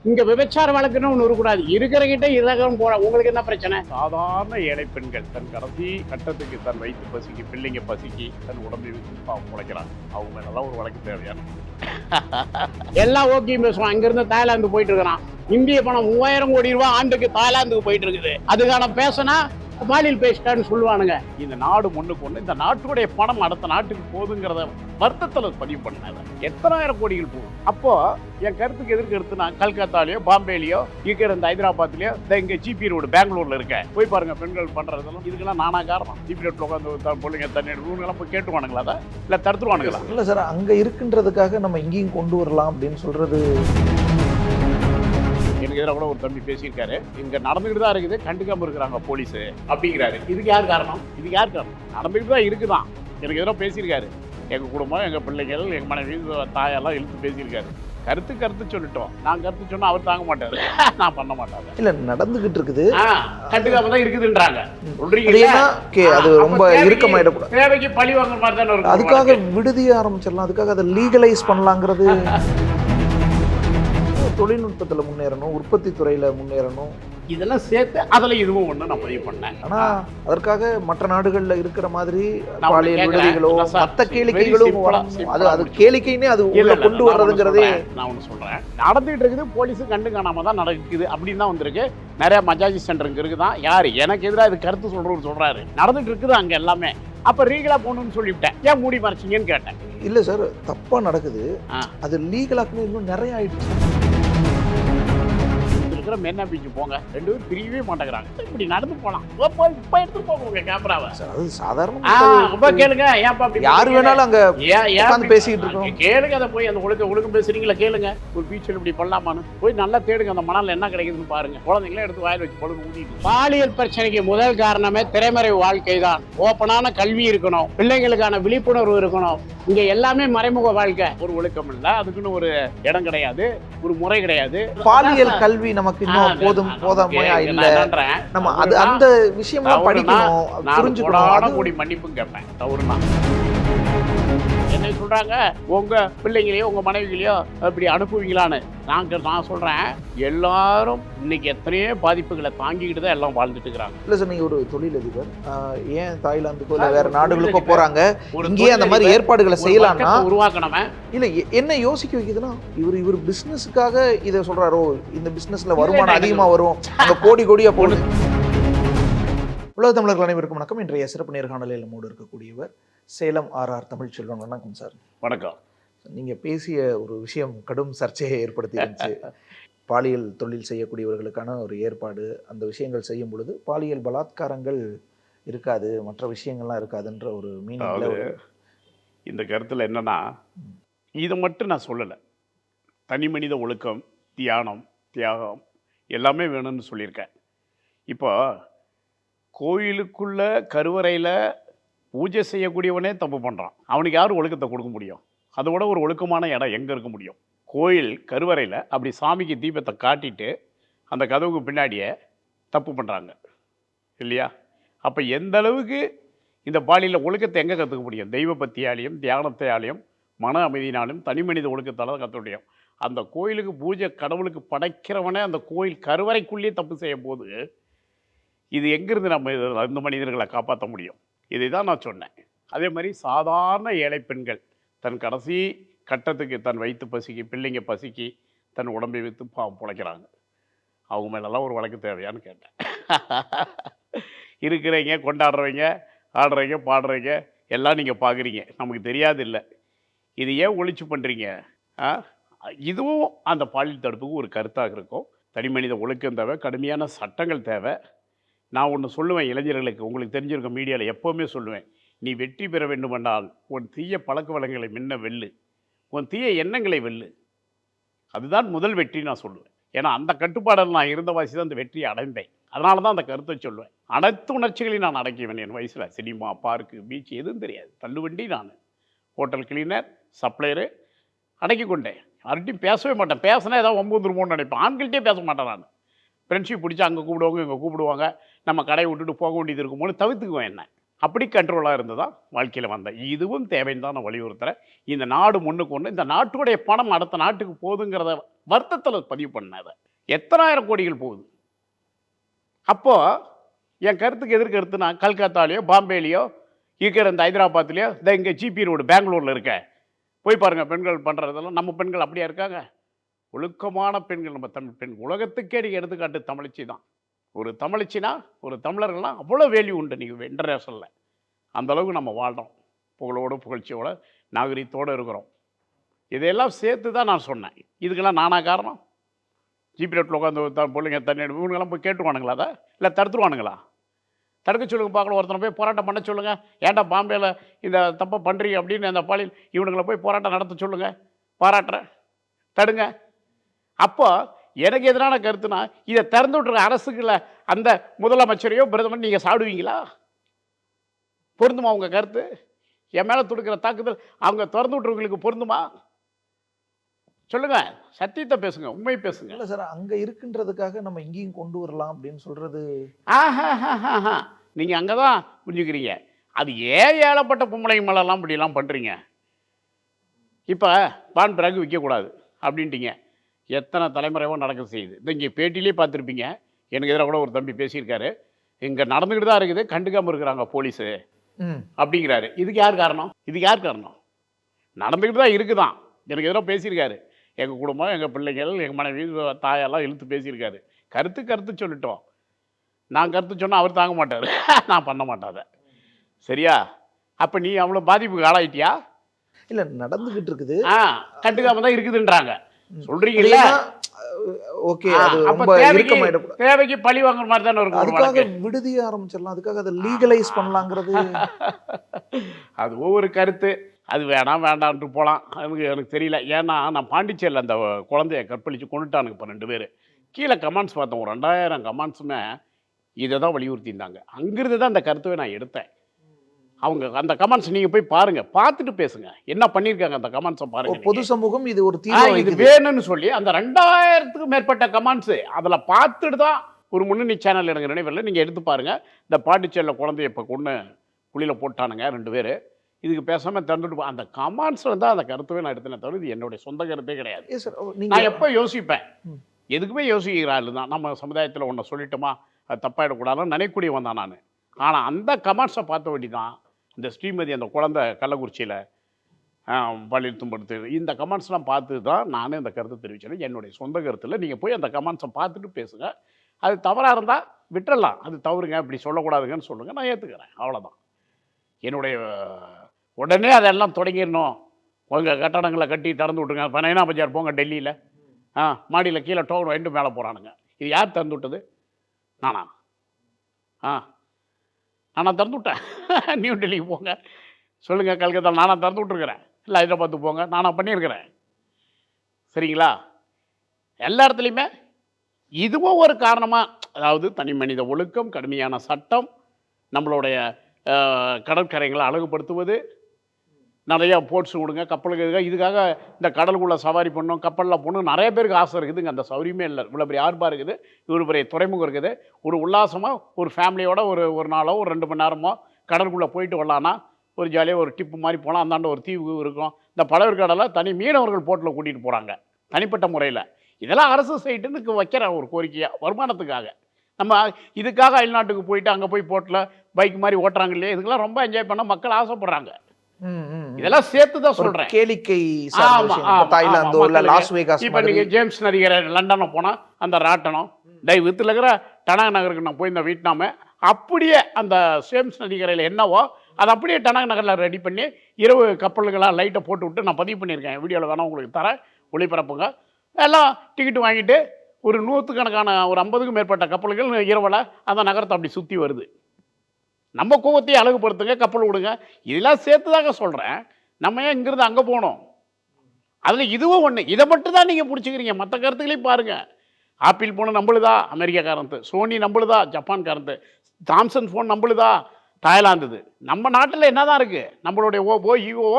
இங்க விபச்சார வழக்குன்னு ஒன்று இருக்கக்கூடாது. இருக்கிறகிட்ட இலகம் போற உங்களுக்கு என்ன பிரச்சனை? சாதாரண ஏழை பெண்கள் தன் கடைசி கட்டத்துக்கு தன் வயிற்று பசிக்கு, பிள்ளைங்க பசிக்கு தன் உடம்பை விட்டு முளைக்கிறாங்க. அவங்க மேலாம் ஒரு வழக்கு தேவையான எல்லாம் ஓகேயும் பேசுவான். அங்கிருந்து தாய்லாந்து போயிட்டு இருக்கிறான். இந்திய பணம் 3000 கோடி ரூபாய் ஆண்டுக்கு தாய்லாந்துக்கு போயிட்டு இருக்குது. அதுக்கான பேசினா பாலியல் பேசிட்டான்னு சொல்லுவானுங்க. இந்த நாடு முன்னுக்கு ஒன்று, இந்த நாட்டுடைய பணம் அடுத்த நாட்டுக்கு போகுதுங்கிறத வருத்தத்தில் பதிவு பண்ணாங்க. எத்தனாயிரம் கோடிகள் போகும். அப்போ என் கருத்துக்கு எதிர்க்கு எடுத்து நான் கல்கத்தாலேயோ பாம்பேலையோ இருக்கிற இந்த ஹைதராபாத்லயோ இங்க ஜிபி ரோடு பெங்களூர்ல இருக்கேன், போய் பாருங்க பெண்கள் பண்றதெல்லாம். இதுக்கெல்லாம் நானா காரணம்? ஜிபி ரோட்ல உட்காந்து பிள்ளைங்க தண்ணி ரூங்கெல்லாம் போய் கேட்டுவானுங்களா? அதை இல்லை தடுத்துருவானுங்களா? இல்லை சார், அங்க இருக்குன்றதுக்காக நம்ம இங்கேயும் கொண்டு வரலாம் அப்படின்னு சொல்றது. எனக்கு எதிராக கூட ஒரு தம்பி பேசியிருக்காரு, இங்க நடந்துகிட்டு தான் இருக்குது, கண்டுக்காம இருக்கிறாங்க போலீஸ் அப்படிங்கிறாரு. இதுக்கு யார் காரணம்? இதுக்கு யார் காரணம்? நடந்துகிட்டு தான் இருக்குதான். எனக்கு எதிராக பேசியிருக்காரு. எங்க குடும்பம், எங்க பிள்ளைகள், எங்க மனைவி, தாயெல்லாம் இழுத்து பேசியிருக்காரு. கருத்து சொல்லிட்டோம். நான் கருத்து சொன்னா அவர் தாங்க மாட்டாரு, நான் பண்ண மாட்டாங்க. இல்ல நடந்துகிட்டு இருக்குது, கண்டுக்காம தான் இருக்குதுன்றாங்க. அது ரொம்ப இறுக்கமாயிடக்கூடாது. தேவைக்கு பழி வாங்குற மாதிரி தானே இருக்கு. அதுக்காக விடுதிய ஆரம்பிச்சிடலாம், அதுக்காக அதை லீகலைஸ் பண்ணலாங்கிறது. தொழில்நுட்பத்துல முன்னேறணும், உற்பத்தி துறையில முன்னேறணும், இதெல்லாம் சேர்த்து அதுல இதுவும் ஒண்ணு நான் பதிவு பண்ணேன். ஆனா அதற்காக மற்ற நாடுகள்ல இருக்கிற மாதிரி பாலியல் விடுதிகளோ மற்ற கேளிக்கைகளும் அது கேளிக்கைன்னே அது உள்ள கொண்டு வர்றதுங்கிறதே நான் ஒண்ணு சொல்றேன். நடந்துட்டு இருக்குது, போலீஸு கண்டு காணாம தான் நடக்குது அப்படின்னு தான் வந்திருக்கு. நிறைய மஜாஜி சென்டர் இருக்குதான். யாரு எனக்கு எதிராக இது கருத்து சொல்றவர் சொல்றாரு, நடந்துட்டு இருக்குது அங்க எல்லாமே. அப்ப லீகலா போகணும்னு சொல்லிவிட்டேன். ஏன் மூடி மறைச்சிங்கன்னு கேட்டேன். இல்ல சார், தப்பா நடக்குது, அது லீகலாக்குன்னு இன்னும் நிறைய ஆயிடுச்சு. மெரினா பீச் போங்க, 2 பேரும் பிரியவே மாட்டேங்கிறாங்க. இப்படி நடந்து போலாம், இப்ப எடுத்து போங்க கேமராவை. அது சாதாரண கேளுங்க. ஏன்ப்பா யாரு வேணாலும் அங்க உட்கார்ந்து பேசிக்கிட்டு இருக்கோம். கேளுங்க, அதை போய் அந்த ஒழுக்கம் பேசுறீங்களா கேளுங்க. ஒரு பீச்சில் இப்படி பண்ணலாமான்னு போய் நல்லா தேடுங்க. அந்த மணல் என்ன கிடைக்குதுன்னு பாருங்க. குழந்தைங்களே எடுத்து வாயில் வச்சு பொழுது ஊதிட்டு. பாலியல் பிரச்சனைக்கு முதல் காரணமே திரைமறை வாழ்க்கை தான். ஓப்பனான கல்வி இருக்கணும், பிள்ளைங்களுக்கான விழிப்புணர்வு இருக்கணும். இங்க எல்லாமே மறைமுக வாழ்க்கை. ஒரு ஒழுக்கம் இல்ல, அதுக்குன்னு ஒரு இடம் கிடையாது, ஒரு முறை கிடையாது. பாலியல் கல்வி நமக்கு இன்னும் போதாமையா இல்ல. நம்ம அது அந்த விஷயம்லாம் படிக்கணும், புரிஞ்சுக்கணும். கூடி மன்னிப்பும் கேட்பேன். தவறுனா என்ன சொல்றாங்க, உங்க பிள்ளைங்களையோ உங்க மனைவிகளையோ அப்படி அனுப்புவீங்களான்னு. நான் சொல்றேன், எல்லாரும் இன்னைக்கு எத்தனையோ பாதிப்புகளை தாங்கிக்கிட்டு தான் எல்லாம் வாழ்ந்துட்டு இருக்கிறாங்க. இல்ல சார், நீங்க ஒரு தொழிலதிபர், ஏன் தாய்லாந்துக்கோ இல்ல வேற நாடுகளுக்கோ போறாங்க, இங்கேயே அந்த மாதிரி ஏற்பாடுகளை செய்யலாம்னா உருவாக்கணுமே. இல்ல என்ன யோசிக்க வைக்குதுன்னா, இவர் பிசினஸுக்காக இதை சொல்றாரோ, இந்த பிசினஸ்ல வருமானம் அதிகமா வரும், அங்க கோடியா போடுது. உலக தமிழர்கள் அனைவருக்கும் வணக்கம். இன்றைய சிறப்பு நேர்காணலில் நம்மோடு இருக்கக்கூடியவர் சேலம் ஆர்ஆர் தமிழ்ச்செல்வன். வணக்கம் சார். வணக்கம். நீங்க பேசிய ஒரு விஷயம் கடும் சர்ச்சையை ஏற்படுத்தி இருந்துச்சு. பாலியல் தொழில் செய்யக்கூடியவர்களுக்கான ஒரு ஏற்பாடு, அந்த விஷயங்கள் செய்யும் பொழுது பாலியல் பலாத்காரங்கள் இருக்காது, மற்ற விஷயங்கள்லாம் இருக்காதுன்ற ஒரு மீனிங்ல. இந்த கருத்துல என்னன்னா, இதை மட்டும் நான் சொல்லலை, தனி மனித ஒழுக்கம், தியானம், தியாகம் எல்லாமே வேணும்னு சொல்லியிருக்கேன். இப்போ கோயிலுக்குள்ள கருவறையில் பூஜை செய்யக்கூடியவனே தப்பு பண்ணுறான், அவனுக்கு யார் ஒழுக்கத்தை கொடுக்க முடியும்? அதோட ஒரு ஒழுக்கமான இடம் எங்கே இருக்க முடியும்? கோயில் கருவறையில் அப்படி சாமிக்கு தீபத்தை காட்டிட்டு அந்த கதவுக்கு பின்னாடியே தப்பு பண்ணுறாங்க இல்லையா? அப்போ எந்த அளவுக்கு இந்த பாலியல் ஒழுக்கத்தை எங்கே கற்றுக்க முடியும்? தெய்வ பக்தியாலையும் தியானத்தையாலையும் மன அமைதியினாலும் தனி மனித ஒழுக்கத்தால் தான் கற்றுக்க முடியும். அந்த கோயிலுக்கு பூஜை கடவுளுக்கு படைக்கிறவனே அந்த கோயில் கருவறைக்குள்ளேயே தப்பு செய்யும் போது இது எங்கேருந்து நம்ம இந்த மனிதர்களை காப்பாற்ற முடியும்? இதை தான் நான் சொன்னேன். அதே மாதிரி சாதாரண ஏழை பெண்கள் தன் கடைசி கட்டத்துக்கு தன் வயிற்று பசிக்கு, பிள்ளைங்க பசிக்கு தன் உடம்பை விற்று பிழைக்கிறாங்க. அவங்க மேலெல்லாம் ஒரு வழக்கு தேவையான்னு கேட்டேன். இருக்கிறவங்க, கொண்டாடுறவங்க, ஆடுறவங்க, பாடுறவங்க எல்லாம் நீங்கள் பார்க்குறீங்க, நமக்கு தெரியாது இல்லை. இது ஏன் ஒழிச்சு பண்ணுறீங்க? இதுவும் அந்த பாலியல் தடுப்புக்கு ஒரு கருத்தாக இருக்கும். தனி மனித ஒழுக்கம் தேவை, கடுமையான சட்டங்கள் தேவை. நான் ஒன்று சொல்லுவேன் இளைஞர்களுக்கு, உங்களுக்கு தெரிஞ்சிருக்க மீடியாவில் எப்போவுமே சொல்லுவேன், நீ வெற்றி பெற வேண்டுமென்றால் உன் தீய பழக்க வழக்கங்களை முன்ன வெல்லு, உன் தீய எண்ணங்களை வெல்லு. அதுதான் முதல் வெற்றி நான் சொல்லுவேன். ஏன்னா அந்த கட்டுப்பாடில் நான் இருந்த வாசி தான் அந்த வெற்றியை அடைந்தேன். அதனால தான் அந்த கருத்தை சொல்லுவேன். அனைத்து உணர்ச்சிகளையும் நான் அடக்கிவேன். என் வயசில் சினிமா, பார்க்கு, பீச் எதுவும் தெரியாது. தள்ளுவண்டி நான், ஹோட்டல் கிளீனர், சப்ளையரு அடக்கி கொண்டேன். யார்கிட்டையும் பேசவே மாட்டேன். பேசினா ஏதாவது 9 நினைப்பேன். ஆண்கள்கிட்டே பேச மாட்டேன். நான் ஃப்ரெண்ட்ஷிப் பிடிச்சி அங்கே கூப்பிடுவாங்க, இங்கே கூப்பிடுவாங்க, நம்ம கடையை விட்டுட்டு போக வேண்டியது இருக்கும்போது தவிர்த்துக்குவேன். என்ன அப்படி கண்ட்ரோலாக இருந்து தான் வாழ்க்கையில் வந்தேன். இதுவும் தேவைன்னு தான் நான் வலியுறுத்துறேன். இந்த நாடு முன்னுக்கு ஒன்று, இந்த நாட்டுடைய பணம் அடுத்த நாட்டுக்கு போகுதுங்கிறத வருத்தத்தில் பதிவு பண்ணேன். அதை எத்தனாயிரம் கோடிகள் போகுது. அப்போது என் கருத்துக்கு எதிர்கருத்துனா கல்கத்தாலேயோ பாம்பேலேயோ இருக்கிற இந்த ஹைதராபாத்லேயோ இந்த இங்கே ஜிபி ரோடு பெங்களூரில் இருக்க போய் பாருங்கள். பெண்கள் பண்ணுறதெல்லாம் நம்ம பெண்கள் அப்படியா இருக்காங்க? ஒழுக்கமான பெண்கள் நம்ம தமிழ் பெண். உலகத்துக்கே நீங்கள் எடுத்துக்காட்டு தமிழச்சி தான். ஒரு தமிழச்சினா ஒரு தமிழர்கள்லாம் அவ்வளோ வேல்யூ உண்டு நீங்கள் இன்டர்நேஷனலில். அந்தளவுக்கு நம்ம வாழ்கிறோம். புகழோடு புகழ்ச்சியோடு நாகரிகத்தோடு இருக்கிறோம். இதையெல்லாம் சேர்த்து தான் நான் சொன்னேன். இதுக்கெல்லாம் நானா காரணம்? ஜிபி ரோட்டில் உட்காந்து பிள்ளைங்க தண்ணி இவங்கெல்லாம் போய் கேட்டுருவானுங்களா? அதை இல்லை தடுத்துருவானுங்களா? தடுக்க சொல்லுங்க பார்க்கலாம். ஒருத்தனை போய் போராட்டம் பண்ண சொல்லுங்கள். ஏன்டா பாம்பேயில் இந்த தப்பை பண்ணுறீங்க அப்படின்னு அந்த பாலியல் இவனுங்களை போய் போராட்டம் நடத்த சொல்லுங்கள். பாராட்டுறேன், தடுங்க. அப்போ எனக்கு எதிரான கருத்துனா இதை திறந்து விட்ருங்க. அரசுகளை அந்த முதலமைச்சரையோ பிரதமர் நீங்கள் சாப்பிடுவீங்களா? பொருந்துமா உங்கள் கருத்து? என் மேலே தொடுக்கிற தாக்குதல் அவங்க திறந்து விட்றவங்களுக்கு பொருந்துமா? சொல்லுங்க, சத்தியத்தை பேசுங்க, உண்மை பேசுங்க. இல்லை சார், அங்கே இருக்குன்றதுக்காக நம்ம இங்கேயும் கொண்டு வரலாம் அப்படின்னு சொல்கிறது. நீங்கள் அங்கே தான் புரிஞ்சுக்கிறீங்க. அது ஏழப்பட்ட பொம்பளை மேலெல்லாம் இப்படிலாம் பண்ணுறீங்க. இப்போ பான் பிறகு விற்கக்கூடாது அப்படின்ட்டீங்க. எத்தனை தலைமுறைவோ நடக்க செய்யுது. இந்த இங்கே பேட்டிலே பார்த்துருப்பீங்க. எனக்கு எதிராக கூட ஒரு தம்பி பேசியிருக்காரு. இங்கே நடந்துக்கிட்டு தான் இருக்குது, கண்டுக்காமல் இருக்கிறாங்க போலீஸு அப்படிங்கிறாரு. இதுக்கு யார் காரணம்? இதுக்கு யார் காரணம்? நடந்துக்கிட்டு தான் இருக்குதான். எனக்கு எதிராக பேசியிருக்காரு. எங்கள் குடும்பம், எங்கள் பிள்ளைகள், எங்கள் மனைவி, தாயெல்லாம் இழுத்து பேசியிருக்காரு. கருத்து சொல்லிட்டோம். நான் கருத்து சொன்னால் அவர் தாங்க மாட்டார், நான் பண்ண மாட்டாத. சரியா? அப்போ நீ அவ்வளோ பாதிப்புக்கு ஆளாயிட்டியா? இல்லை, நடந்துக்கிட்டு இருக்குது. கண்டுக்காம தான் இருக்குதுன்றாங்க சொல்றீங்கல்ல. ஓகே, தேவைக்கு பழி வாங்குற மாதிரி தானே இருக்கும். அதுக்காக விடுதிய ஆரம்பிச்சிடலாம், அதுக்காக அதை லீகலைஸ் பண்ணலாங்கிறது. அது ஒவ்வொரு கருத்து. அது வேண்டான்ட்டு போகலாம். எனக்கு தெரியல. ஏன்னா நான் பாண்டிச்சேரியில் அந்த குழந்தைய கற்பழித்து கொண்டுட்டானுங்க இப்போ 2 பேர். கீழே கமெண்ட்ஸ் பார்த்தோம், ஒரு 2000 கமெண்ட்ஸுமே இதை தான் வலியுறுத்தியிருந்தாங்க. அங்கிருந்து தான் அந்த கருத்துவை நான் எடுத்தேன். அவங்க அந்த கமெண்ட்ஸ் நீங்கள் போய் பாருங்கள், பார்த்துட்டு பேசுங்க. என்ன பண்ணியிருக்காங்க அந்த கமெண்ட்ஸை பாருங்கள். பொது சமூகம் இது ஒரு இது வேணும்னு சொல்லி அந்த 2000க்கும் மேற்பட்ட கமெண்ட்ஸு அதில் பார்த்துட்டு தான் ஒரு முன்னணி சேனல் எனக்கு நினைவில் நீங்கள் எடுத்து பாருங்கள். இந்த பாண்டிச்சேரியில் குழந்தைய இப்போ கொண்டு குழியில் போட்டானுங்க 2 பேர். இதுக்கு பேசாமல் திறந்துட்டு அந்த கமெண்ட்ஸில் தான் அந்த கருத்துவே நான் எடுத்தேன் தவிர இது என்னுடைய சொந்த கருத்தே கிடையாது. நான் எப்போ யோசிப்பேன், எதுக்குமே யோசிக்கிறாள் தான். நம்ம சமுதாயத்தில் ஒன்று சொல்லிட்டோமா, அது தப்பாயிடக்கூடாதுன்னு நினைக்கூடியவன் தான் நான். ஆனால் அந்த கமெண்ட்ஸை பார்த்த வேண்டி தான் இந்த ஸ்ரீமதி அந்த குழந்தை கள்ளக்குறிச்சியில் பள்ளியில் துன்படுத்து இந்த கமெண்ட்ஸ்லாம் பார்த்து தான் நானே இந்த கருத்தை தெரிவிச்சேன். என்னுடைய சொந்த கருத்தில் நீங்கள் போய் அந்த கமெண்ட்ஸை பார்த்துட்டு பேசுங்க. அது தவறாக இருந்தால் விட்டுறலாம், அது தவறுங்க, இப்படி சொல்லக்கூடாதுங்கன்னு சொல்லுங்கள், நான் ஏற்றுக்கிறேன். அவ்வளோதான். என்னுடைய உடனே அதெல்லாம் தொடங்கிடணும். உங்கள் கட்டடங்களை கட்டி திறந்து விட்டுருங்க. இப்போ நைனா பஜார் போங்க டெல்லியில், மாடியில் கீழே டோக்கன் வாங்கிட்டு மேலே போகிறானுங்க. இது யார் திறந்து விட்டது? நானா? நானாக திறந்து விட்டேன். நியூ டெல்லிக்கு போங்க சொல்லுங்கள், கல்கத்தா நானாக திறந்து விட்டுருக்குறேன். இல்லை ஹைதராபாத்துக்கு போங்க, நானாக பண்ணியிருக்கிறேன். சரிங்களா? எல்லா இடத்துலையுமே இதுவும் ஒரு காரணமாக, அதாவது தனி மனித ஒழுக்கம், கடுமையான சட்டம், நம்மளுடைய கடற்கரைகளை அழகுபடுத்துவது, நிறையா போட்ஸ் விடுங்க, கப்பலுக்கு இதுக்காக இந்த கடலுக்குள்ளே சவாரி பண்ணணும், கப்பலில் போகணும், நிறைய பேருக்கு ஆசை இருக்குதுங்க. அந்த சௌரியமே இல்லை. இவ்வளோ பெரிய ஆர்பா இருக்குது, இவ்வளோ பெரிய துறைமுகம் இருக்குது. ஒரு உல்லாசமாக ஒரு ஃபேமிலியோட ஒரு நாளோ ஒரு 2 மணி நேரமோ கடலுக்குள்ளே போயிட்டு வரலான்னா ஒரு ஜாலியாக ஒரு டிப்பு மாதிரி போகலாம். அந்தாண்ட ஒரு தீவு இருக்கும். இந்த பழவர் கடலை தனி மீனவர்கள் போட்டில் கூட்டிகிட்டு போகிறாங்க தனிப்பட்ட முறையில். இதெல்லாம் அரசு சைட்டுன்னு வைக்கிற ஒரு கோரிக்கையாக, வருமானத்துக்காக. நம்ம இதுக்காக அயல்நாட்டுக்கு போயிட்டு அங்கே போய் போட்டில் பைக் மாதிரி ஓட்டுறாங்க இல்லையா, இதுக்கெல்லாம் ரொம்ப என்ஜாய் பண்ண மக்கள் ஆசைப்படுறாங்க. இதெல்லாம் சேர்த்து தான் சொல்றேன். கேளிக்கை தாய்லாந்து இல்ல லாஸ் வேகாஸ். இப்போ நீங்கள் ஜேம்ஸ் நதிகரை லண்டனில் போனால் அந்த ராட்டனம் வித்தில் இருக்கிற டனாக் நகருக்கு நான் போயிருந்தேன் வியட்நாமு. அப்படியே அந்த ஜேம்ஸ் நதிகரையில் என்னவோ அதை அப்படியே டனாக் நகரில் ரெடி பண்ணி இரவு கப்பல்களாக லைட்டை போட்டு விட்டு நான் பதிவு பண்ணியிருக்கேன். வீடியோவில் வேணால் உங்களுக்கு தரேன், ஒளிபரப்புங்க. எல்லாம் டிக்கெட்டு வாங்கிட்டு ஒரு 100கணக்கான ஒரு 50க்கும் மேற்பட்ட கப்பல்கள் இரவில் அந்த நகரத்தை அப்படி சுற்றி வருது. நம்ம கோவத்தையும் அழகுபடுத்துங்க, கப்பல் விடுங்க. இதெல்லாம் சேர்த்து தாங்க சொல்கிறேன். நம்ம ஏன் இங்கிருந்து அங்கே போகணும்? அதில் இதுவும் ஒன்று. இதை மட்டும் தான் நீங்கள் பிடிச்சிக்கிறீங்க. மற்ற கருத்துக்களையும் பாருங்கள். ஆப்பிள் ஃபோனு நம்மளுதா, அமெரிக்காக்காரந்து. சோனி நம்மளுதா, ஜப்பான்காரந்து. சாம்சங் ஃபோன் நம்மளுதா, தாய்லாந்துது. நம்ம நாட்டில் என்ன தான் இருக்குது? நம்மளுடைய ஓப்போ, ஈவோ,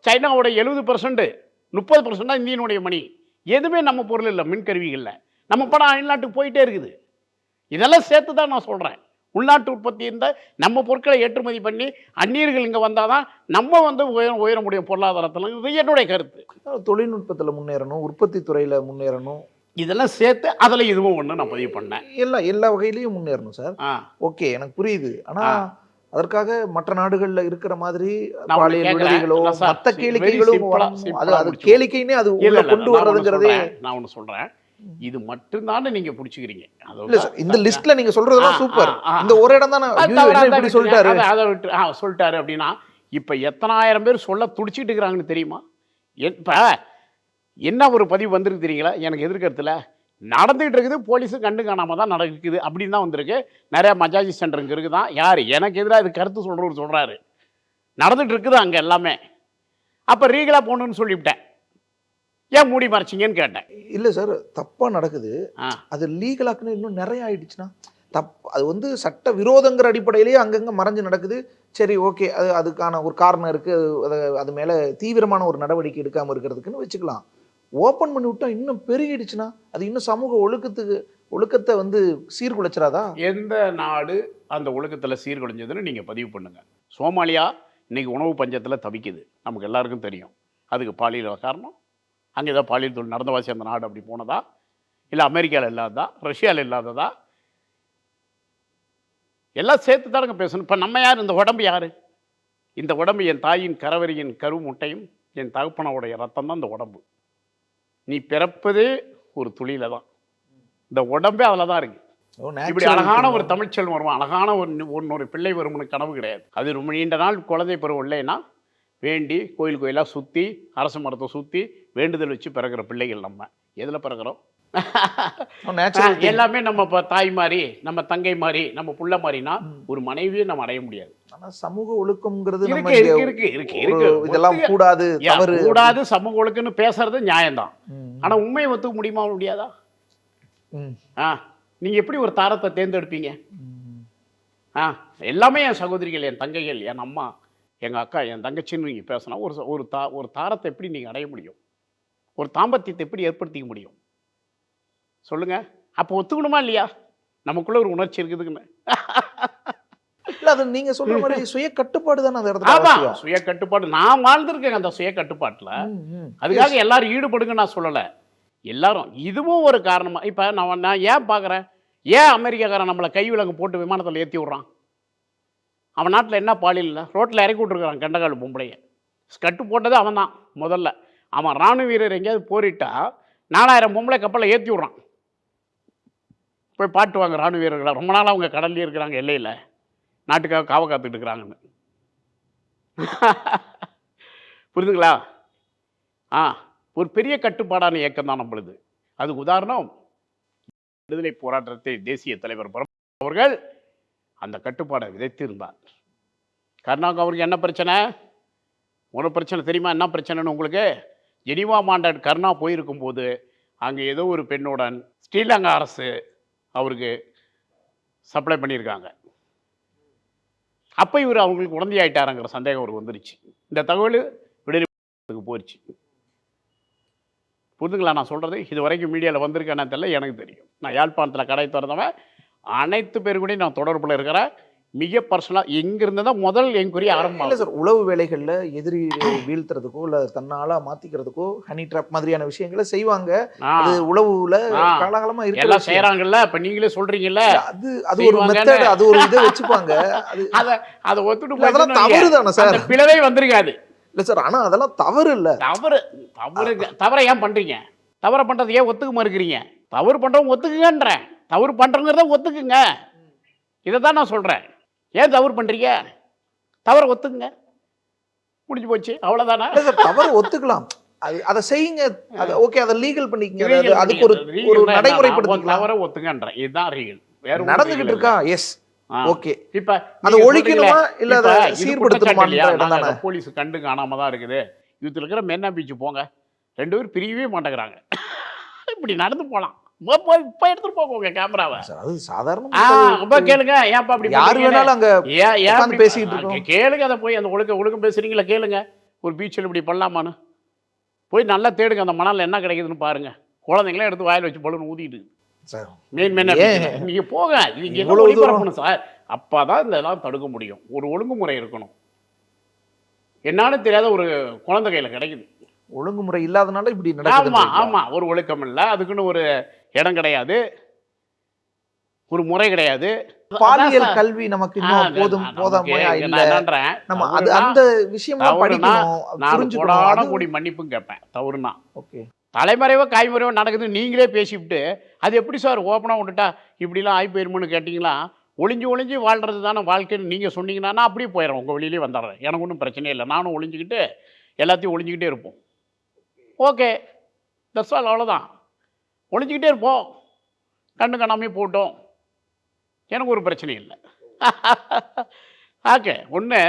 சைனாவோட 70%, 30% தான் இந்தியனுடைய மணி. எதுவுமே நம்ம பொருள் இல்லை. மின்கருவிகளில் நம்ம படம் அயல்நாட்டுக்கு போயிட்டே இருக்குது. இதெல்லாம் சேர்த்து தான் நான் சொல்கிறேன். உள்நாட்டு உற்பத்தி இருந்தால் நம்ம பொருட்களை ஏற்றுமதி பண்ணி அந்நியர்கள் இங்கே வந்தால் தான் நம்ம வந்து உயர முடியும் பொருளாதாரத்தில். இது என்னுடைய கருத்து. தொழில்நுட்பத்தில் முன்னேறணும், உற்பத்தி துறையில் முன்னேறணும், இதெல்லாம் சேர்த்து அதில் இதுவும் ஒன்று நான் பதிவு பண்ணேன். எல்லா வகையிலையும் முன்னேறணும் சார். ஓகே, எனக்கு புரியுது. ஆனா அதற்காக மற்ற நாடுகள்ல இருக்கிற மாதிரி பாலியல் விடுதிகளோ மற்ற கேளிக்கைகளோ அது கேளிக்கைன்னே அது உள்ள கொண்டு வர்றதுங்கிறதே நான் ஒன்று சொல்றேன். இது மட்டும்தான் நீங்க பிடிச்சிக்கிறீங்க. இந்த லிஸ்ட்ல நீங்க சொல்றதெல்லாம் சூப்பர். இந்த ஒரு இடம் தான் சொல்லிட்டாரு, அதை விட்டு சொல்லிட்டாரு அப்படின்னா இப்ப எத்தனாயிரம் பேர் சொல்ல துடிச்சிட்டு இருக்கிறாங்கன்னு தெரியுமா? இப்ப என்ன ஒரு பதிவு வந்திருக்கு தெரியுங்களா? எனக்கு எதிர்க்கிறதுல நடந்துகிட்டு இருக்குது, போலீஸு கண்டு காணாம தான் நடக்குது அப்படின்னு தான் வந்திருக்கு. நிறைய மஜாஜி சென்டருங்க இருக்குதான். யார் எனக்கு எதிராக இது கருத்து சொல்றவர் சொல்றாரு, நடந்துட்டு இருக்குது அங்க எல்லாமே. அப்ப ரீகலா போகணும்னு சொல்லிவிட்டேன். ஏன் மூடி மறைச்சிங்கன்னு கேட்டேன். இல்ல சார், தப்பா நடக்குது, அது லீகலாக்குன்னு இன்னும் நிறைய ஆயிடுச்சுன்னா அது வந்து சட்ட விரோதங்கிற அடிப்படையிலேயே அங்கங்க மறைஞ்சு நடக்குது. சரி, ஓகே, அதுக்கான ஒரு காரணம் இருக்கு, அது மேல தீவிரமான ஒரு நடவடிக்கை எடுக்காம இருக்கிறதுக்குன்னு வச்சுக்கலாம். ஓப்பன் பண்ணி விட்டா இன்னும் பெருகிடுச்சுன்னா அது இன்னும் சமூக ஒழுக்கத்தை வந்து சீர்குலைச்சிடாதா? எந்த நாடு அந்த ஒழுக்கத்தில் சீர்குலைஞ்சதுன்னு நீங்கள் பதிவு பண்ணுங்க. சோமாலியா இன்னைக்கு உணவு பஞ்சத்தில் தவிக்குது, நமக்கு எல்லாருக்கும் தெரியும். அதுக்கு பாலியல் காரணம். அங்கே ஏதோ பாலியல் தொழில் நடந்தவாசி அந்த நாடு அப்படி போனதா, இல்லை அமெரிக்காவில் இல்லாததா, ரஷ்யாவில் இல்லாததா? எல்லாம் சேர்த்து தானங்க பேசணும். இப்போ நம்ம யார்? இந்த உடம்பு யார்? இந்த உடம்பு என் தாயின் கரவரியின் கரு முட்டையும் என் தகப்பனோடைய ரத்தம் தான் இந்த உடம்பு. நீ பிறப்பதே ஒரு துளியில தான், இந்த உடம்பே அதில் தான் இருக்கு. இப்படி அழகான ஒரு தமிழ்ச்செல்வம் வருமா, அழகான ஒரு பிள்ளை வரும்னு கனவு கிடையாது. அது ரொம்ப நீண்ட நாள் குழந்தை பருவம் இல்லைன்னா வேண்டி கோயில் கோயிலாக சுற்றி அரச மரத்தை சுற்றி வேண்டுதல் வச்சு பிறகுற பிள்ளைகள். நம்ம எதில் பிறகுறோம்? எல்லாமே நம்ம இப்போ தாய் மாதிரி, நம்ம தங்கை மாதிரி, நம்ம புள்ள மாதிரினா ஒரு மனைவியை நம்ம அடைய முடியாது. ஆனால் சமூக ஒழுக்கம்ங்கிறது இதெல்லாம் கூடாது, கூடாது. சமூக ஒழுக்கம்னு பேசுறது நியாயம்தான். ஆனா உண்மையை ஒத்துக்க முடியுமா முடியாதா? நீங்க எப்படி ஒரு தாரத்தை தேர்ந்தெடுப்பீங்க? எல்லாமே என் சகோதரிகள், என் தங்கைகள், என் அம்மா, எங்க அக்கா, என் தங்கச்சின்னு நீங்க பேசினா ஒரு தாரத்தை எப்படி நீங்க அடைய முடியும்? ஒரு தாம்பத்தியத்தை எப்படி ஏற்படுத்திக்க முடியும் சொல்லுங்க? அப்போ ஒத்துக்கணுமா இல்லையா? நமக்குள்ள ஒரு உணர்ச்சி இருக்குதுன்னு. இல்ல, அது நீங்க சொல்ற மாதிரி சுய கட்டுப்பாடு தானே அந்த இடத்துல. சுய கட்டுப்பாடு நான் வாழ்ந்திருக்கேன் அந்த சுய கட்டுப்பாட்டுல. அதுக்காக எல்லாரும் ஈடுபடுங்க நான் சொல்லல. எல்லாரும் இதுவும் ஒரு காரணமா. இப்ப நான் ஏன் பாக்குறேன், ஏன் அமெரிக்காக்காரன் நம்மளை கை விலங்கு போட்டு விமானத்தில் ஏற்றி விடுறான்? அவன் நாட்டில் என்ன பாலியல் இல்லை, ரோட்டில் இறக்கி விட்டுருக்கான் கண்டகால் பொம்பளைய. கட்டு போட்டது அவன் தான் முதல்ல. அவன் ராணுவ வீரர் எங்கேயாவது போரிட்டா 4000 பொம்பளை கப்பலில் ஏற்றி விட்றான். போய் பாட்டு வாங்க ராணுவ வீரர்களை, ரொம்ப நாளாக அவங்க கடல்லே இருக்கிறாங்க, எல்லையில் நாட்டுக்காக காவ காத்துட்டு இருக்கிறாங்கன்னு. புரியுதுங்களா? ஒரு பெரிய கட்டுப்பாடான இயக்கம் தான் நம்மளுது. அதுக்கு உதாரணம் விடுதலை போராட்டத்தை தேசிய தலைவர் அவர்கள் அந்த கட்டுப்பாடை விதைத்திருந்தார். கருணாநிதி அவருக்கு என்ன பிரச்சனை? ஒரு பிரச்சனை தெரியுமா? என்ன பிரச்சனைன்னு உங்களுக்கு? ஜெனீவா மாநாடு கருணா போயிருக்கும் போது அங்கே ஏதோ ஒரு பெண்ணுடன் ஸ்ரீலங்கா அரசு அவருக்கு சப்ளை பண்ணியிருக்காங்க. அப்போ இவர் அவங்களுக்கு உடந்தையாயிட்டாருங்கிற சந்தேகம் அவருக்கு வந்துருச்சு. இந்த தகவல் விடுதலைக்கு போயிடுச்சு. புரிதுங்களா நான் சொல்கிறது? இது வரைக்கும் மீடியாவில் வந்திருக்கேன்னு தெரியல, எனக்கு தெரியும். நான் யாழ்ப்பாணத்தில் கடை திறந்தவன், அனைத்து பேரு கூட நான் தொடர்பில் இருக்கிறேன். மிக பர்சனலாக எங்கிருந்து தான் முதல் என்கொயரி ஆரம்பம். இல்லை சார், உளவு வேலைகளில் எதிரி வீழ்த்துறதுக்கோ இல்லை தன்னால மாற்றிக்கிறதுக்கோ ஹனி ட்ராப் மாதிரியான விஷயங்களை செய்வாங்க. அது உளவுல காலகாலமாக இருக்கு, எல்லாம் செய்கிறாங்கல்ல. இப்போ நீங்களே சொல்கிறீங்கல்ல, அது ஒரு மெத்தட், அது ஒரு இதை வச்சுப்பாங்க. அதை ஒத்துட்டு அதெல்லாம் தவறு தானே சார்? பிளவே வந்திருக்காது இல்லை சார், ஆனால் அதெல்லாம் தவறு இல்லை. தவறை ஏன் பண்ணுறீங்க? தவறை பண்ணுறது ஏன் ஒத்துக்க மறுக்கிறீங்க? தவறு பண்ணுறவங்க ஒத்துக்குங்கன்றேன். தவறு பண்ணுறங்கிறத ஒத்துக்குங்க. இதை தான் நான் சொல்கிறேன். ஏன் தவறு பண்ணுறீங்க? தவறை ஒத்துக்குங்க, முடிஞ்சு போச்சு, அவ்வளோதானே. தவறு ஒத்துக்கலாம், அதை செய்யுங்க, ஓகே, அதை லீகல் பண்ணிக்கங்க. அதுக்கு ஒரு நடைமுறைப்படுத்தி தவறை ஒத்துங்கன்றேன். இதுதான் ரீகல். வேற நடந்துகிட்டு இருக்கா? Yes, okay. இப்ப அதை ஒழிக்கணுமா இல்ல அதை சீர்படுத்தணுமா? போலீஸ் கண்டு காணாம தான் இருக்குது. இதுல இருக்கிற மெரினா பீச் போங்க, 2 பேரும் பிரியவே மாட்டேங்கிறாங்க. இப்படி நடந்து போலாம், இப்ப எடுத்துட்டு போங்க கேமராவை. அது சாதாரண கேளுங்க. ஏன்ப்பா அப்படி யாரு வேணாலும் அங்க பேசிட்டு இருக்கோம். கேளுங்க, அதை போய் அந்த ஒழுக்கம் பேசுறீங்களா கேளுங்க. ஒரு பீச்சில் இப்படி பண்ணலாமான்னு போய் நல்லா தேடுங்க. அந்த மணல் என்ன கிடைக்குதுன்னு பாருங்க. குழந்தைங்களாம் எடுத்து வாயில் வச்சு பலூன் ஊதிட்டு சார் மெயின் ஏன்? நீங்க போங்க, நீங்க எல்லாம் இவ்வளவு ஒளிபரப்பணும் சார். அப்பதான் இதெல்லாம் தடுக்க முடியும். ஒரு ஒழுங்குமுறை இருக்கணும். என்னான்னு தெரியாத ஒரு குழந்தை கையில கிடைக்குது. ஒழுங்குமுறை இல்லாதனால இப்படி ஆமா நடக்குது. ஆமா, ஒரு ஒழுக்கம் இல்ல, அதுக்குன்னு ஒரு இடம் கிடையாது, ஒரு முறை கிடையாது. பாலியல் அதான் கல்வி நமக்கு இன்னும் போதும் போதாமையா இல்ல. நான் என்னன்றேன், நம்ம அது அந்த விஷயம்லாம் படிக்கணும், நான் புரிஞ்சுக்கணும். கோடான அது- கோடி மன்னிப்பும் கேட்பேன் தவறுனா. ஓகே. தலைமறைவோ காய்மறைவோ நடக்குது நீங்களே பேசிவிட்டு அது எப்படி சார் ஓப்பனாக விட்டுட்டா இப்படிலாம் ஆகி போயிருமுன்னு கேட்டிங்களா? ஒளிஞ்சு வாழ்றது தானே வாழ்க்கைன்னு நீங்கள் சொன்னீங்கன்னா நான் அப்படியே போயிடுறேன், உங்கள் வெளியிலே வந்துடுறேன், எனக்கு ஒன்றும் பிரச்சனையே இல்லை. நானும் ஒளிஞ்சிக்கிட்டு எல்லாத்தையும் ஒளிஞ்சிக்கிட்டே இருப்போம். ஓகே, தட்ஸ் ஆல், அவ்வளோதான். ஒளிஞ்சிக்கிட்டே இருப்போம், கண்ணு காணாமே போட்டோம், எனக்கு ஒரு பிரச்சனையும் இல்லை. ஓகே, ஒன்று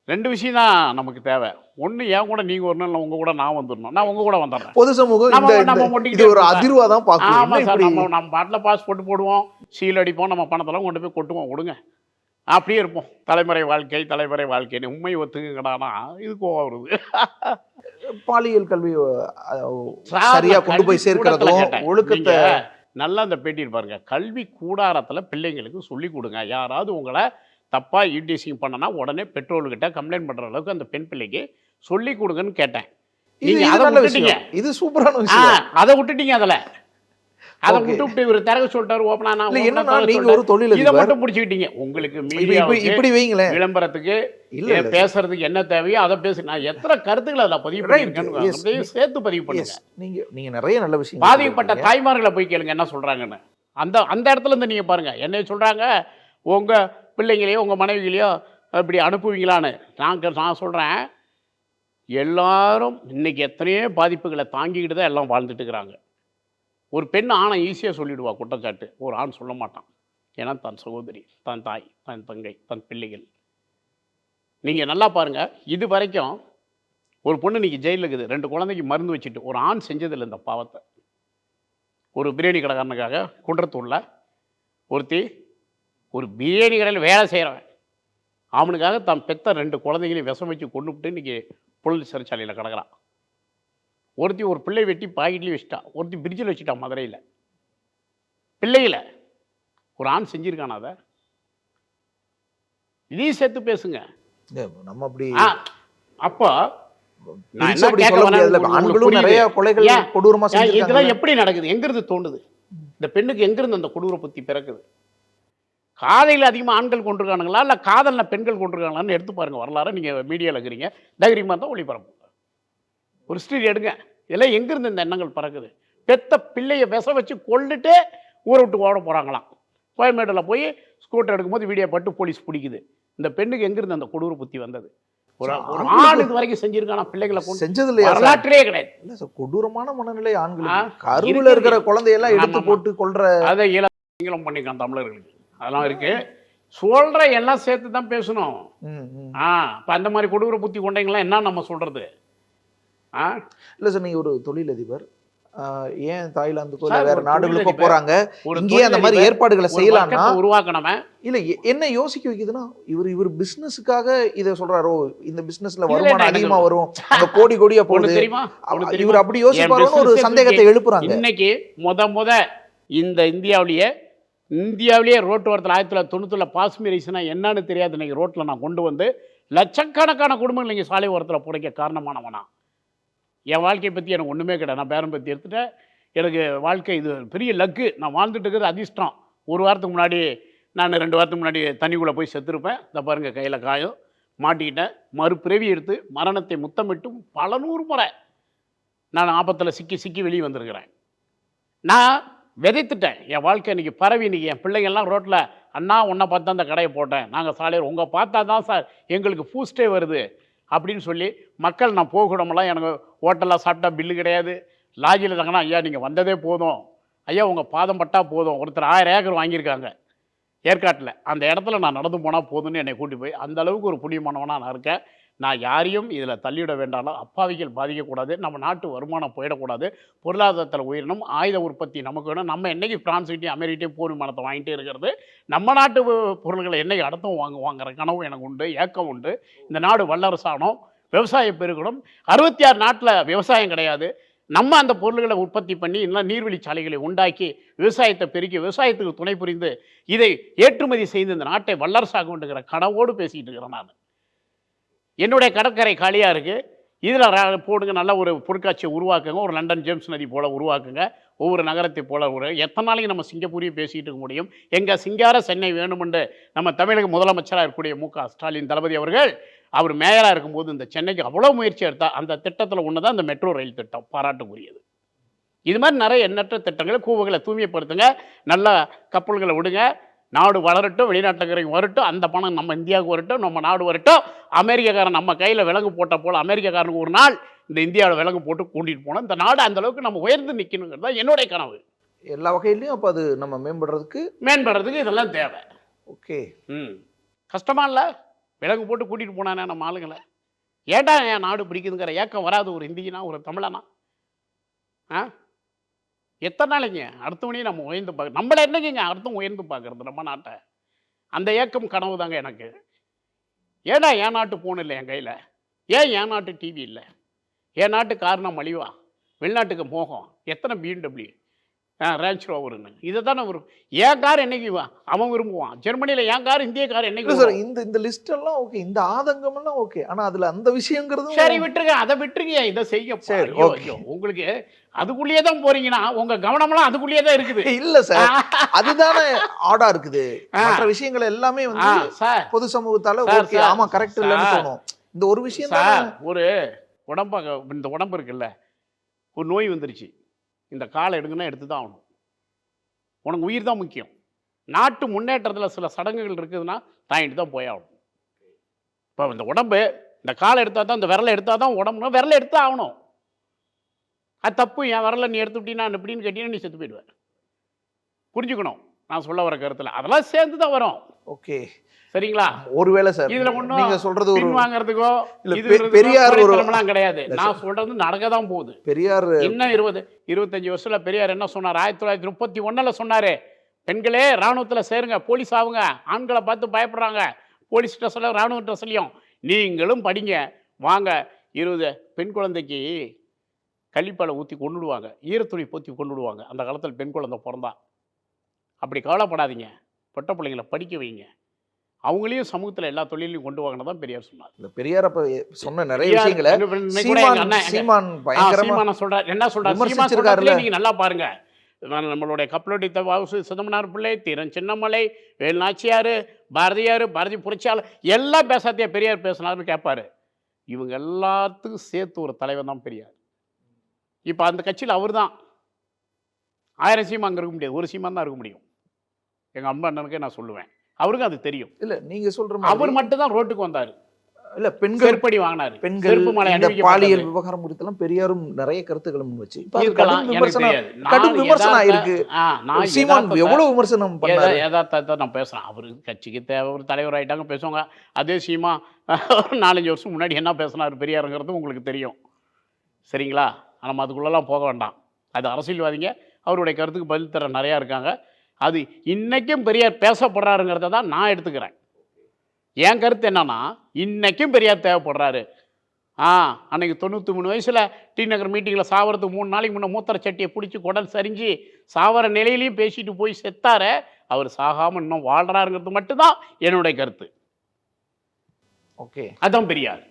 ரெண்டு விஷயம் தான் நமக்கு தேவை. ஒன்று, என் கூட நீங்கள் வரணும், இல்லை உங்கள் கூட நான் வந்துடணும். நான் உங்கள் கூட வந்துடுறேன். பொது சமூகம் நம்ம இந்த- நம்ம இந்த- ஒட்டிக்கிட்டே இது ஒரு இருப்போம். அதிர்வா தான் பார்க்கணும். ஆமாம் என்ன சார், இப்படி- நம்ம பாட்டில் பாஸ்போர்ட் போடுவோம், சீல் அடிப்போம், நம்ம பணத்தெல்லாம் கொண்டு போய் கொட்டுவோம், விடுங்க, அப்படியே இருப்போம். தலைமுறை வாழ்க்கைன்னு உண்மை ஒத்துங்கடானா இது கோவம் வருது. பாலியல் கல்வி சரியா கொண்டு போய் சேர்க்கிறதும் ஒழுக்கத்தை நல்லா அந்த பேட்டி இருப்பாருங்க. கல்வி கூடாரத்தில் பிள்ளைங்களுக்கு சொல்லி கொடுங்க. யாராவது உங்களை தப்பாக ஈடிசிங் பண்ணனா உடனே பெற்றோர்கிட்ட கம்ப்ளைண்ட் பண்ணுற அளவுக்கு அந்த பெண் பிள்ளைக்கு சொல்லி கொடுங்கன்னு கேட்டேன். இது நீங்க இது அதை நல்ல விட்டுட்டீங்க. விஷயம். இது சூப்பரான விஷயம். அதை விட்டுட்டீங்க. அதை Okay. விட்டு இவர் திறக்க சொல்லிட்டாரு, ஓப்பனா இல்ல, என்னன்னா நீங்க ஒரு இதை தொழிலதிபர். மட்டும் பிடிச்சிக்கிட்டீங்க. உங்களுக்கு இப்ப மீடியாவுக்கு இப்படி வைங்களேன். விளம்பரத்துக்கு இல்ல, இல்ல. பேசுறதுக்கு என்ன தேவையோ அதை பேசு. நான் எத்தனை கருத்துக்களை அதில் பதிவு Right. பண்ணியிருக்கேன்னு Yes. அப்படியே சேர்த்து பதிவு Yes. பண்ணுங்க. நீங்க நிறைய நல்ல விஷயம் பாதிக்கப்பட்ட தாய்மார்களை போய் கேளுங்க என்ன சொல்றாங்கன்னு. அந்த இடத்துல இருந்து நீங்க பாருங்க என்ன சொல்றாங்க. உங்க பிள்ளைங்களையோ உங்க மனைவிகளையோ இப்படி அனுப்புவீங்களான்னு. நான் சொல்றேன், எல்லாரும் இன்னைக்கு எத்தனையோ பாதிப்புகளை தாங்கிக்கிட்டு தான் எல்லாம் வாழ்ந்துட்டு இருக்கிறாங்க. ஒரு பெண் ஆணை ஈஸியாக சொல்லிடுவா குற்றச்சாட்டு, ஒரு ஆண் சொல்ல மாட்டான். ஏன்னா தன் சகோதரி, தன் தாய், தன் தங்கை, தன் பிள்ளைகள். நீங்கள் நல்லா பாருங்கள், இது வரைக்கும் ஒரு பொண்ணு இன்றைக்கி ஜெயிலில் இருக்குது, 2 குழந்தைக்கு மருந்து வச்சுட்டு. ஒரு ஆண் செஞ்சதில்லை இந்த பாவத்தை. ஒரு பிரியாணி கடைக்காரனுக்காக குன்றத்தூரில் ஒருத்தி, ஒரு பிரியாணி கடையில் வேலை செய்கிறவன் அவனுக்காக தான் பெத்த 2 குழந்தைகளையும் விஷம் வச்சு கொண்டுவிட்டு இன்றைக்கி புழல் சிறைச்சாலையில் கிடக்கிறான். ஒருத்தி ஒரு பிள்ளை வெட்டி பாக்கெட்லேயும் வச்சுட்டா, ஒருத்தி பிரிட்ஜில் வச்சுட்டான் மதுரையில். பிள்ளைகளை ஒரு ஆண் செஞ்சுருக்கானா? அதை இதையும் சேர்த்து பேசுங்க. நம்ம அப்படி அப்போ நான் என்ன அப்படி கேட்க சொல்ல வரேன்னு முடியாது. உங்களுக்கு ஆண்களும் புரியுது. நிறைய கொலைகள் ஏன்? கொடூரமா இதெல்லாம் செஞ்சிருக்காங்க. எப்படி நடக்குது? எங்கிருந்து தோணுது? இந்த பெண்ணுக்கு எங்கிருந்து அந்த கொடூர புத்தி பிறக்குது? காதையில் அதிகமாக ஆண்கள் கொண்டிருக்கானுங்களா, இல்லை காதலில் பெண்கள் கொண்டிருக்காங்களான்னு எடுத்து பாருங்க வரலாறு. நீங்கள் மீடியாவில் இருக்கிறீங்க, தைரியமாக தான் ஒளிபரப்பு. ஒரு ஸ்டீல் எடுங்க. இதெல்லாம் எங்கிருந்து இந்த எண்ணங்கள் பறக்குது? பெத்த பிள்ளையை விஷ வச்சு கொண்டுட்டு ஊரை விட்டு ஓட போகிறாங்களாம். கோயம்பேட்டில் போய் ஸ்கூட்டர் எடுக்கும்போது வீடியோ பட்டு போலீஸ் பிடிக்குது. இந்த பெண்ணுக்கு எங்கிருந்து அந்த கொடூர புத்தி வந்தது? ஒரு ஆண் இது வரைக்கும் செஞ்சிருக்கானா பிள்ளைகளை கொண்டு? செஞ்சது இல்லையா? வரலாற்றிலே கிடையாது. இல்ல சார், கொடூரமான மனநிலை ஆண்களுக்கு. இருக்கு, கருவுல இருக்கிற இருக்கு. குழந்தையெல்லாம் எடுத்து ஆமா, போட்டு கொல்ற அதை இளம் பண்ணிக்கலாம் தமிழர்களுக்கு. அதெல்லாம் இருக்கு. சொல்ற எல்லாம் சேர்த்து தான் பேசணும். இப்போ அந்த மாதிரி கொடூர புத்தி கொண்டீங்களா என்ன நம்ம சொல்றது? இல்ல சார், நீங்க ஒரு தொழிலதிபர், ஏன் தாய்லாந்துக்கோ சார், வேற ஒரு நாடுகளுக்கோ தொழிலதிபர், போறாங்க, ஒரு இங்கேயே அந்த மாதிரி தொழிலதிபர், ஏற்பாடுகளை ஒரு செய்யலாம்னா வர்க்கத்தை உருவாக்கணுமே. இல்ல என்ன யோசிக்க வைக்குதுன்னா, இவர் பிசினஸுக்காக இதை சொல்றாரோ, இந்த பிசினஸ்ல இல்ல, வருமானம் இல்ல, அதிகமா வரும், அந்த கோடியா ஒண்ணு போகுது, தெரியுமா? இவர் அப்படி யோசிப்பாரோன்னு ஒரு சந்தேகத்தை எழுப்புறாங்க. இன்னைக்கு முத இந்த இந்தியாவிலேயே ரோட்டு ஓரத்தில் 1990 பாஸ்மி ரைஸ்னா என்னன்னு தெரியாது. இன்னைக்கு ரோட்டில் நான் கொண்டு வந்து லட்சக்கணக்கான குடும்பங்கள் நீங்கள் சாலை ஓரத்தில் புடைக்க காரணமானவனா. என் வாழ்க்கையை பற்றி எனக்கு ஒன்றுமே கிடையாது. நான் பேரம் பற்றி எடுத்துட்டேன். எனக்கு வாழ்க்கை இது பெரிய லக்கு. நான் வாழ்ந்துட்டு இருக்கிறது அதிர்ஷ்டம். ஒரு வாரத்துக்கு முன்னாடி நான் 2 வாரத்துக்கு முன்னாடி தண்ணிக்குள்ளே போய் செத்துருப்பேன். இந்த பாருங்கள் கையில் காயம் மாட்டிக்கிட்டேன். மறுபிறவி எடுத்து மரணத்தை முத்தமிட்டும் பல 100 முறை நான் ஆபத்தில் சிக்கி வெளியே வந்திருக்கிறேன். நான் விதைத்துட்டேன். என் வாழ்க்கை இன்றைக்கி பரவி இன்றைக்கி என் பிள்ளைங்கள்லாம் ரோட்டில், அண்ணா உன்னை பார்த்து அந்த கடையை போட்டேன், நாங்கள் சாலையில் உங்கள் பார்த்தா தான் சார் எங்களுக்கு பூஸ்டே வருது அப்படின்னு சொல்லி மக்கள் நான் போகக்கூடமெல்லாம் எனக்கு ஹோட்டலில் சாப்பிட்டா பில்லு கிடையாது. லாட்ஜில் தங்கினா ஐயா நீங்கள் வந்ததே போதும், ஐயா உங்கள் பாதம் பட்டா போதும். ஒருத்தர் 1000 ஏக்கர் வாங்கியிருக்காங்க ஏற்காட்டில், அந்த இடத்துல நான் நடந்து போனால் போதும்னு என்னை கூட்டி போய் அந்த அளவுக்கு ஒரு புண்ணியமானவனாக நான் இருக்கேன். நான் யாரையும் இதில் தள்ளிவிட வேண்டாலும், அப்பாவிகள் பாதிக்கக்கூடாது, நம்ம நாட்டு வருமானம் போயிடக்கூடாது, பொருளாதாரத்தில் உயிரினம், ஆயுத உற்பத்தி நமக்கு வேணும். நம்ம என்றைக்கு பிரான்ஸ்கிட்டையும் அமெரிக்கிட்டையும் போர் விமானத்தை வாங்கிட்டே இருக்கிறது, நம்ம நாட்டு பொருள்களை என்னைக்கு அடுத்தும் வாங்குற கனவு எனக்கு உண்டு, ஏக்கம் உண்டு. இந்த நாடு வல்லரசாகணும், விவசாயம் பெருகணும். 66 நாட்டில் விவசாயம் கிடையாது. நம்ம அந்த பொருள்களை உற்பத்தி பண்ணி இன்னும் நீர்வழிச்சாலைகளை உண்டாக்கி விவசாயத்தை பெருக்கி விவசாயத்துக்கு துணை புரிந்து இதை ஏற்றுமதி செய்து இந்த நாட்டை வல்லரசாக கொண்டுங்கிற கனவோடு பேசிக்கிட்டு இருக்கிறேன் நான். என்னுடைய கடற்கரை காலியாக இருக்குது, இதில் போடுங்க, நல்ல ஒரு பொருட்காட்சியை உருவாக்குங்க, ஒரு லண்டன் ஜேம்ஸ் நதி போல் உருவாக்குங்க, ஒவ்வொரு நகரத்தை போல எத்தனை நாளைக்கு நம்ம சிங்கப்பூரையும் பேசிக்கிட்டு இருக்க முடியும்? எங்கள் சிங்கார சென்னை வேணுமென்று நம்ம தமிழக முதலமைச்சராக இருக்கக்கூடிய மு.க. ஸ்டாலின் தளபதி அவர்கள் அவர் மேயராக இருக்கும்போது இந்த சென்னைக்கு அவ்வளோ முயற்சி எடுத்தால் அந்த திட்டத்தில் ஒன்று தான் இந்த மெட்ரோ ரயில் திட்டம், பாராட்டுக்குரியது. இது மாதிரி நிறைய எண்ணற்ற திட்டங்களை, கூவுகளை தூய்மைப்படுத்துங்க, நல்ல கப்பல்களை விடுங்க, நாடு வளரட்டும், வெளிநாட்டுக்காரங்க வரட்டும், அந்த பணம் நம்ம இந்தியாவுக்கு வரட்டும், நம்ம நாடு வரட்டும். அமெரிக்காக்காரன் நம்ம கையில் விலங்கு போட்ட போல் அமெரிக்காக்காரனுக்கு ஒரு நாள் இந்த இந்தியாவில் விலங்கு போட்டு கூட்டிகிட்டு போனோம். இந்த நாடு அந்தளவுக்கு நம்ம உயர்ந்து நிற்கணுங்கிறது தான் என்னுடைய கனவு. எல்லா வகையிலையும் அப்போ அது நம்ம மேம்படுறதுக்கு இதெல்லாம் தேவை. ஓகே. கஷ்டமா இல்லை? விலங்கு போட்டு கூட்டிகிட்டு போனானே நம்ம ஆளுங்களை. ஏன்டா என் நாடு பிடிக்குதுங்கிற ஏக்கம் வராது ஒரு இந்தியனா, ஒரு தமிழனா? எத்தனை நாளைங்க அடுத்தவனையும் நம்ம உயர்ந்து பார்க்க, நம்மளை என்னங்க அடுத்தவங்க உயர்ந்து பார்க்கறது நம்ம நாட்டை? அந்த ஏக்கம் கனவு தாங்க எனக்கு. ஏடா என் நாட்டு ஃபோன் இல்லை என் கையில், ஏன் என் நாட்டு டிவி இல்லை, என் நாட்டு காரணம் மலிவா, வெளிநாட்டுக்கு மோகம், எத்தனை BMW ரேஞ்ச் ரோவருன்னு, இதை தானே வரும். என் கார் என்னைக்கு அவன் விரும்புவான்? ஜெர்மனியில் என் கார், இந்திய கார் என்னைக்கு சார்? இந்த லிஸ்ட் எல்லாம் ஓகே, இந்த ஆதங்கம் எல்லாம் ஓகே, ஆனா அதுல அந்த விஷயங்கிறது சரி விட்டுருங்க, அதை விட்டுருங்க, இதை செய்ய. சரி ஓகே, உங்களுக்கு அதுக்குள்ளேயே தான் போறீங்கன்னா உங்க கவனம்லாம் அதுக்குள்ளேயே தான் இருக்குது. இல்ல சார், அதுதானே ஆடா இருக்குது. மற்ற விஷயங்கள் எல்லாமே வந்து பொது சமூகத்தால ஓகே, ஆமா கரெக்ட் இல்லைன்னு தோணும். இந்த ஒரு விஷயம் தான், ஒரு உடம்பாக இந்த உடம்பு இருக்குல்ல, ஒரு நோய் வந்துருச்சு, இந்த காலை எடுங்கன்னா எடுத்து தான் ஆகணும். உனக்கு உயிர் தான் முக்கியம். நாட்டு முன்னேற்றத்தில் சில சடங்குகள் இருக்குதுன்னா தாங்கிட்டு தான் போய் ஆகணும். இப்போ இந்த உடம்பு, இந்த காலை எடுத்தால் தான், இந்த விரலை எடுத்தால் தான் உடம்புனா விரலை எடுத்து ஆகணும். அது தப்பு. என் விரலை நீ எடுத்துக்கிட்டீங்கன்னா எப்படின்னு கேட்டீங்கன்னா நீ செத்து போயிடுவேன். புரிஞ்சுக்கணும் நான் சொல்ல வர கருத்தில். அதெல்லாம் சேர்ந்து தான் வரும். ஓகே சரிங்களா? ஒருவேளை சார் இதுல ஒண்ணும் நீங்க சொல்றது ஒரு வாங்குறதுக்கோ பெரியார் ஒரு கிடையாது. நான் சொல்றது நடக்க தான் போகுது. பெரியார் இன்னும் 20-25 வருஷத்துல பெரியார் என்ன சொன்னார்? 1931 சொன்னாரு, பெண்களே ராணுவத்துல சேருங்க, போலீஸ் ஆகுங்க, ஆண்களை பார்த்து பயப்படுறாங்க, போலீஸ் ட்ரெஸ்ல ராணுவ ட்ரெஸ்லையும் நீங்களும் படிங்க வாங்க. 20 பெண் குழந்தைக்கு கள்ளிப்பாலை ஊற்றி கொண்டுடுவாங்க, ஈரத்துணி போற்றி கொண்டுடுவாங்க. அந்த காலத்தில் பெண் குழந்தை பிறந்தா. அப்படி கவலைப்படாதீங்க, பொட்ட பிள்ளைங்களை படிக்க வைங்க, அவங்களையும் சமூகத்தில் எல்லா தொழிலையும் கொண்டு வாங்கினதான் தான் பெரியார் சொன்னார். இந்த பெரியார் அப்ப சொன்ன நிறைய விஷயங்களை சீமான் சொல்றாரு. என்ன சொல்றாரு நீங்க நல்லா பாருங்க. நம்மளுடைய கப்பலோடி வாசு சிதம்பரனார் பிள்ளை, தீரன் சின்னமலை, வேலுநாச்சியார், பாரதியார், பாரதி புரட்சியாளர் எல்லாம் பேசாத்தியா பெரியார் பேசினார்னு கேட்பாரு. இவங்க எல்லாத்துக்கும் சேர்த்து ஒரு தலைவர் தான் பெரியார். இப்போ அந்த கட்சியில் அவர் தான். 1000 சீமா அங்கே இருக்க முடியாது, ஒரு சீமான் தான் இருக்க முடியும். எங்கள் அம்மா அண்ணனுக்கே நான் சொல்லுவேன், அவருக்கும் அது தெரியும். இல்ல நீங்க சொல்ற அவர் மட்டும் தான் ரோட்டுக்கு வந்தாரு. இல்ல பெண்கள் செருப்படி வாங்கினாரு, பெண்கள் பாலியல் விவகாரம் குறித்தெல்லாம் பெரியாரும் நிறைய கருத்துக்களை முன் வச்சு கடும் விமர்சனம் ஆயிருக்கு. சீமான் எவ்வளவு விமர்சனம் பண்ணாரு. யதார்த்தத்தை நான் பேசுறேன். அவரு கட்சிக்கு தேவை, ஒரு தலைவர் ஆயிட்டாங்க பேசுவாங்க. அதே சீமா 4-5 வருஷம் முன்னாடி என்ன பேசினார் பெரியாருங்கிறது உங்களுக்கு தெரியும். சரிங்களா? நம்ம அதுக்குள்ளெல்லாம் போக வேண்டாம். அது அரசியல்வாதிங்க, அவருடைய கருத்துக்கு பதில் தர நிறையா இருக்காங்க. அது இன்னைக்கும் பெரியார் பேசப்படுறாருங்கிறத தான் நான் எடுத்துக்கிறேன். என் கருத்து என்னன்னா, இன்னைக்கும் பெரியார் தேவைப்படுறாரு. அன்னைக்கு 93 வயசில் டி நகர் மீட்டிங்கில் சாவறதுக்கு 3 நாளைக்கு முன்னே மூத்தர சட்டியை பிடிச்சி குடல் சரிஞ்சு சாவர நிலையிலையும் பேசிட்டு போய் செத்தார. அவர் சாகாமல் இன்னும் வாழ்றாருங்கிறது மட்டும்தான் என்னுடைய கருத்து. ஓகே, அதான் பெரியார்.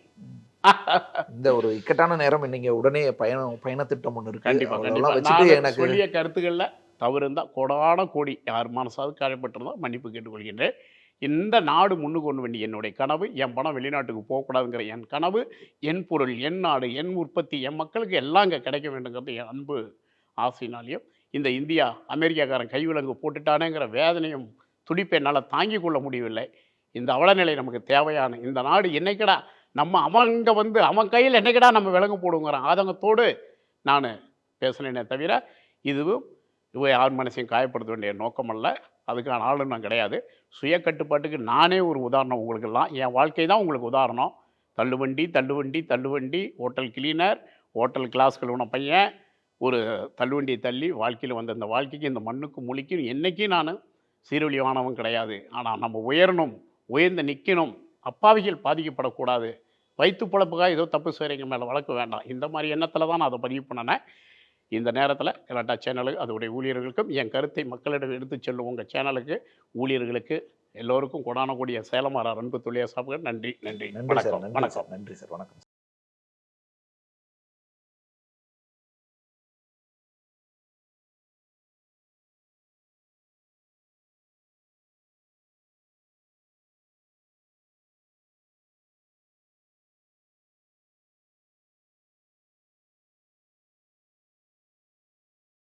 இந்த ஒரு இக்கட்டான நேரம் இன்னைக்கு உடனே பயண திட்டம் ஒன்று இருக்கு. கண்டிப்பாக எனக்கு சொல்லிய கருத்துக்கள்ல தவறு இருந்தால் கோடான கோடி யார் மனசாவது காயப்பட்டிருந்தால் மன்னிப்பு கேட்டுக்கொள்கின்றேன். இந்த நாடு முன்னுக்கு கொண்டு வேண்டிய என்னுடைய கனவு, என் பணம் வெளிநாட்டுக்கு போகக்கூடாதுங்கிற என் கனவு, என் பொருள், என் நாடு, என் உற்பத்தி, என் மக்களுக்கு எல்லாம் இங்கே கிடைக்க வேண்டுங்கிறது என் அன்பு ஆசையினாலையும், இந்த இந்தியா அமெரிக்காக்காரன் கைவிலங்கு போட்டுட்டானேங்கிற வேதனையும் துடிப்பை என்னால் தாங்கி கொள்ள முடியவில்லை. இந்த அவலநிலை நமக்கு தேவையான இந்த நாடு என்னைக்கடா நம்ம அவங்க வந்து அவன் கையில் என்னைக்கடா நம்ம விலங்கு போடுங்கிறான் ஆதங்கத்தோடு நான் பேசினேனே தவிர இதுவும் யார் மனசையும் காயப்படுத்த வேண்டிய நோக்கம் அல்ல. அதுக்கான ஆளும் நான் கிடையாது. சுய கட்டுப்பாட்டுக்கு நானே ஒரு உதாரணம். உங்களுக்கெல்லாம் என் வாழ்க்கை தான் உங்களுக்கு உதாரணம். தள்ளுவண்டி, ஹோட்டல் கிளீனர், ஹோட்டல் கிளாஸ் கழுவுன பையன், ஒரு தள்ளுவண்டியை தள்ளி வாழ்க்கையில் வந்த இந்த வாழ்க்கைக்கு, இந்த மண்ணுக்கு முழிக்கும் என்றைக்கும் நான் சீரொழிவானவன் கிடையாது. ஆனால் நம்ம உயரணும், உயர்ந்து நிற்கணும், அப்பாவிகள் பாதிக்கப்படக்கூடாது, வயிற்று பிழப்புக்காக ஏதோ தப்பு செய்கிறவங்க மேலே வழக்கு வேண்டாம். இந்த மாதிரி எண்ணத்தில் தான் நான் அதை பதிவு பண்ணினேன். இந்த நேரத்தில் கலாட்டா சேனலுக்கு அதோடைய ஊழியர்களுக்கும் என் கருத்தை மக்களிடம் எடுத்து செல்லும் உங்கள் சேனலுக்கு ஊழியர்களுக்கு எல்லோருக்கும் கொடான கூடிய சேலம் அன்பு தொழிலாளர் நன்றி நன்றி நன்றி சார், வணக்கம் நன்றி சார், நன்றி சார், வணக்கம்.